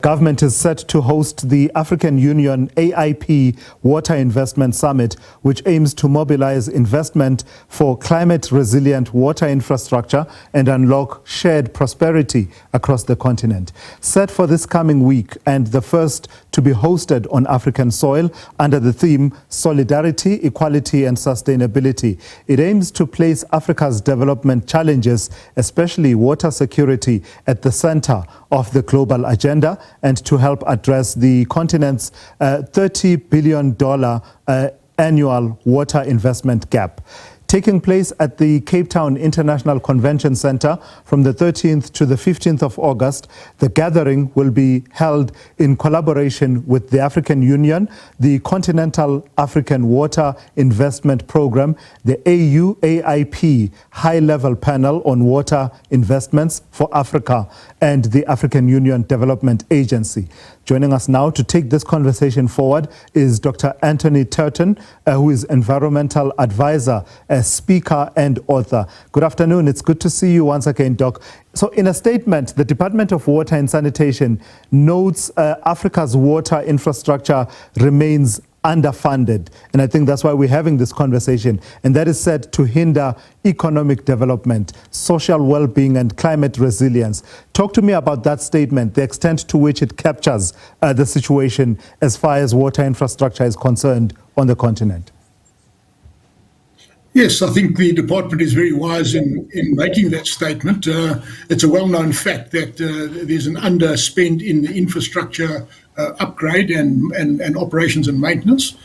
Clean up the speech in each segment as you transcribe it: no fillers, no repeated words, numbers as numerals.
Government is set to host the African Union-AIP Water Investment Summit, which aims to mobilize investment for climate-resilient water infrastructure and unlock shared prosperity across the continent. Set for this coming week and the first to be hosted on African soil under the theme Solidarity, Equality and Sustainability. It aims to place Africa's development challenges, especially water security, at the center of the global agenda and to help address the continent's $30 billion annual water investment gap. Taking place at the Cape Town International Convention Centre from the 13th to the 15th of August, the gathering will be held in collaboration with the African Union, the Continental African Water Investment Programme, the AU-AIP High-Level Panel on Water Investments for Africa, and the African Union Development Agency. Joining us now to take this conversation forward is Dr. Anthony Turton, who is Environmental Advisor, a speaker and author. Good afternoon. It's good to see you once again, Doc. So in a statement, the Department of Water and Sanitation notes Africa's water infrastructure remains underfunded. And I think that's why we're having this conversation. And that is said to hinder economic development, social well-being and climate resilience. Talk to me about that statement, the extent to which it captures the situation as far as water infrastructure is concerned on the continent. Yes, I think the department is very wise in making that statement. It's a well-known fact that there's an underspend in the infrastructure upgrade and operations and maintenance.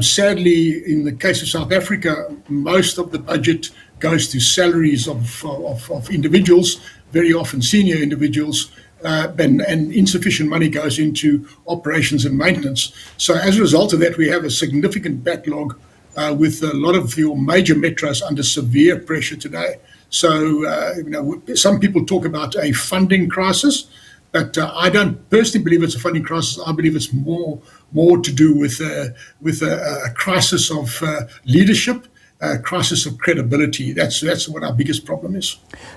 Sadly, in the case of South Africa, most of the budget goes to salaries of individuals, very often senior individuals, and insufficient money goes into operations and maintenance. So as a result of that, we have a significant backlog with a lot of your major metros under severe pressure today. So, some people talk about a funding crisis, but I don't personally believe it's a funding crisis. I believe it's more to do with a crisis of leadership, a crisis of credibility. That's what our biggest problem is.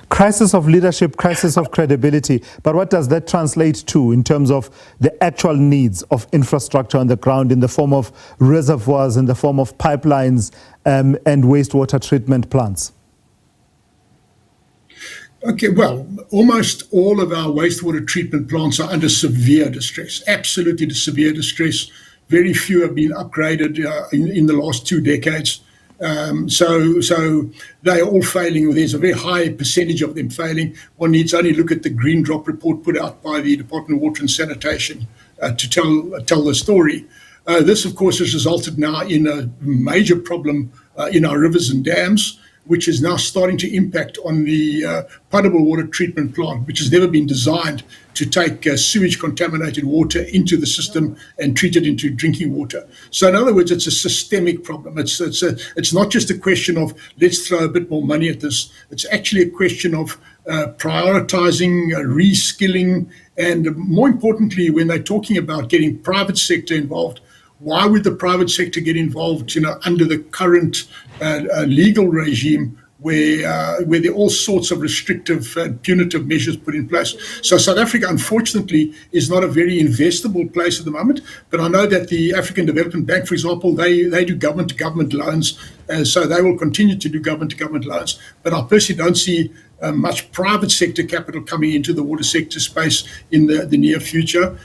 Crisis of leadership, crisis of credibility. But what does that translate to in terms of the actual needs of infrastructure on the ground in the form of reservoirs, in the form of pipelines and wastewater treatment plants? Okay, well, almost all of our wastewater treatment plants are under severe distress, absolutely severe distress. Very few have been upgraded in the last 2 decades. So they are all failing. There's a very high percentage of them failing. One needs only look at the Green Drop report put out by the Department of Water and Sanitation to tell the story. This, of course, has resulted now in a major problem in our rivers and dams, which is now starting to impact on the potable water treatment plant, which has never been designed to take sewage contaminated water into the system and treat it into drinking water. So in other words, it's a systemic problem. It's not just a question of let's throw a bit more money at this. It's actually a question of prioritizing, reskilling, and more importantly, when they're talking about getting private sector involved, why would the private sector get involved, under the current legal regime where there are all sorts of restrictive and punitive measures put in place? So South Africa, unfortunately, is not a very investable place at the moment. But I know that the African Development Bank, for example, they do government-to-government loans. So they will continue to do government-to-government loans. But I personally don't see much private sector capital coming into the water sector space in the near future,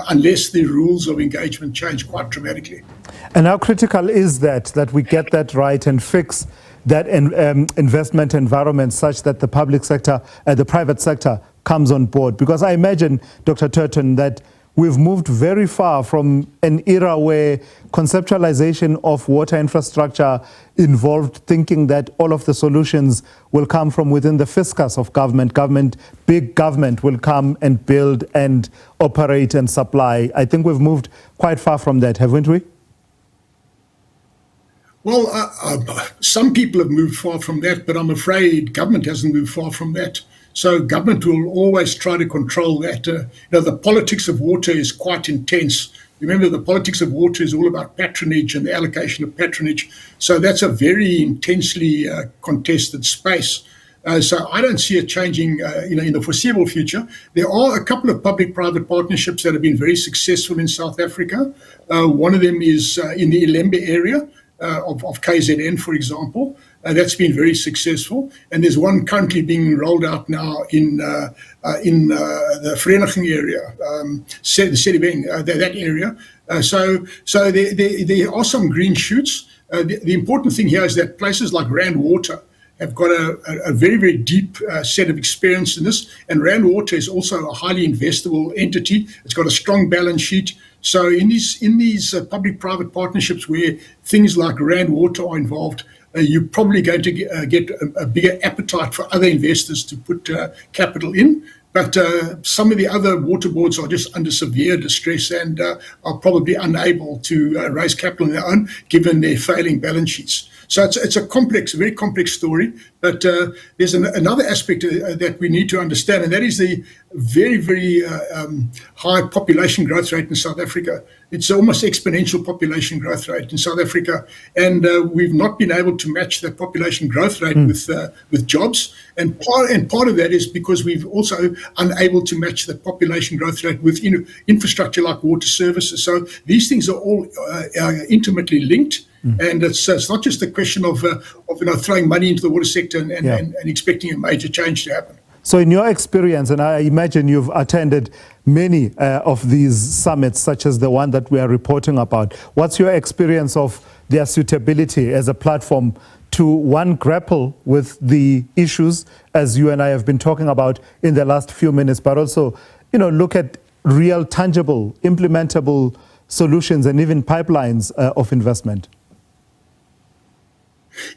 unless the rules of engagement change quite dramatically. And how critical is that we get that right and fix that investment environment such that the public sector, the private sector comes on board? Because I imagine, Dr. Turton, that we've moved very far from an era where conceptualization of water infrastructure involved thinking that all of the solutions will come from within the fiscus of government. Big government will come and build and operate and supply. I think we've moved quite far from that, haven't we? Well, some people have moved far from that, but I'm afraid government hasn't moved far from that. So government will always try to control that. The politics of water is quite intense. Remember, the politics of water is all about patronage and the allocation of patronage. So that's a very intensely contested space. So I don't see it changing, in the foreseeable future. There are a couple of public-private partnerships that have been very successful in South Africa. One of them is in the Ilembe area of KZN, for example. That's been very successful, and there's one currently being rolled out now in the Vereniging area, the Sedibeng, that area. So there are some green shoots. The important thing here is that places like Rand Water have got a very, very deep set of experience in this, and Rand Water is also a highly investable entity. It's got a strong balance sheet. So in these public-private partnerships where things like Rand Water are involved, you're probably going to get a bigger appetite for other investors to put capital in. But some of the other water boards are just under severe distress and are probably unable to raise capital on their own, given their failing balance sheets. So it's a very complex story. But there's another aspect that we need to understand, and that is the very, very high population growth rate in South Africa. It's almost exponential population growth rate in South Africa, and we've not been able to match that population growth rate with jobs. And part of that is because we've also unable to match the population growth rate with infrastructure like water services. So these things are all intimately linked. And it's not just a question of throwing money into the water sector and expecting a major change to happen. So in your experience, and I imagine you've attended many of these summits, such as the one that we are reporting about, what's your experience of their suitability as a platform to, one, grapple with the issues, as you and I have been talking about in the last few minutes, but also, look at real, tangible, implementable solutions and even pipelines of investment?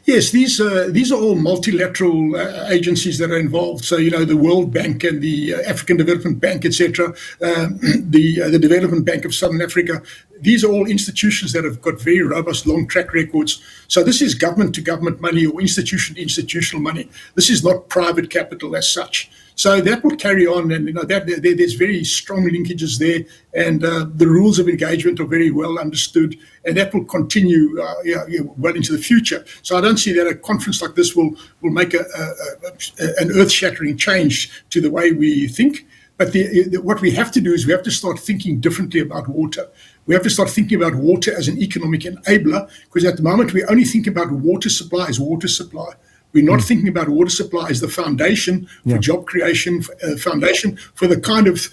Yes, these are all multilateral agencies that are involved. So, the World Bank and the African Development Bank, etc., the Development Bank of Southern Africa. These are all institutions that have got very robust, long track records. So this is government-to-government money or institutional money. This is not private capital as such. So that will carry on, and there's very strong linkages there, and the rules of engagement are very well understood, and that will continue well into the future. So I don't see that a conference like this will make an earth-shattering change to the way we think. But what we have to do is we have to start thinking differently about water. We have to start thinking about water as an economic enabler, because at the moment we only think about water supply as water supply. We're not thinking about water supply as the foundation for job creation, foundation for the kind of,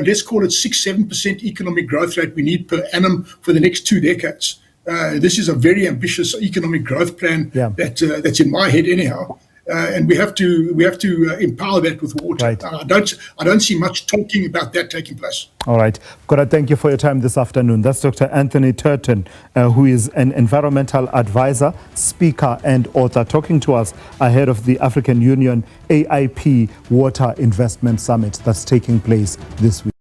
let's call it 6-7% economic growth rate we need per annum for the next 2 decades. This is a very ambitious economic growth plan that's in my head anyhow. And we have to empower that with water. Right. I don't see much talking about that taking place. All right. Got to thank you for your time this afternoon. That's Dr. Anthony Turton, who is an environmental advisor, speaker and author, talking to us ahead of the African Union-AIP Water Investment Summit that's taking place this week.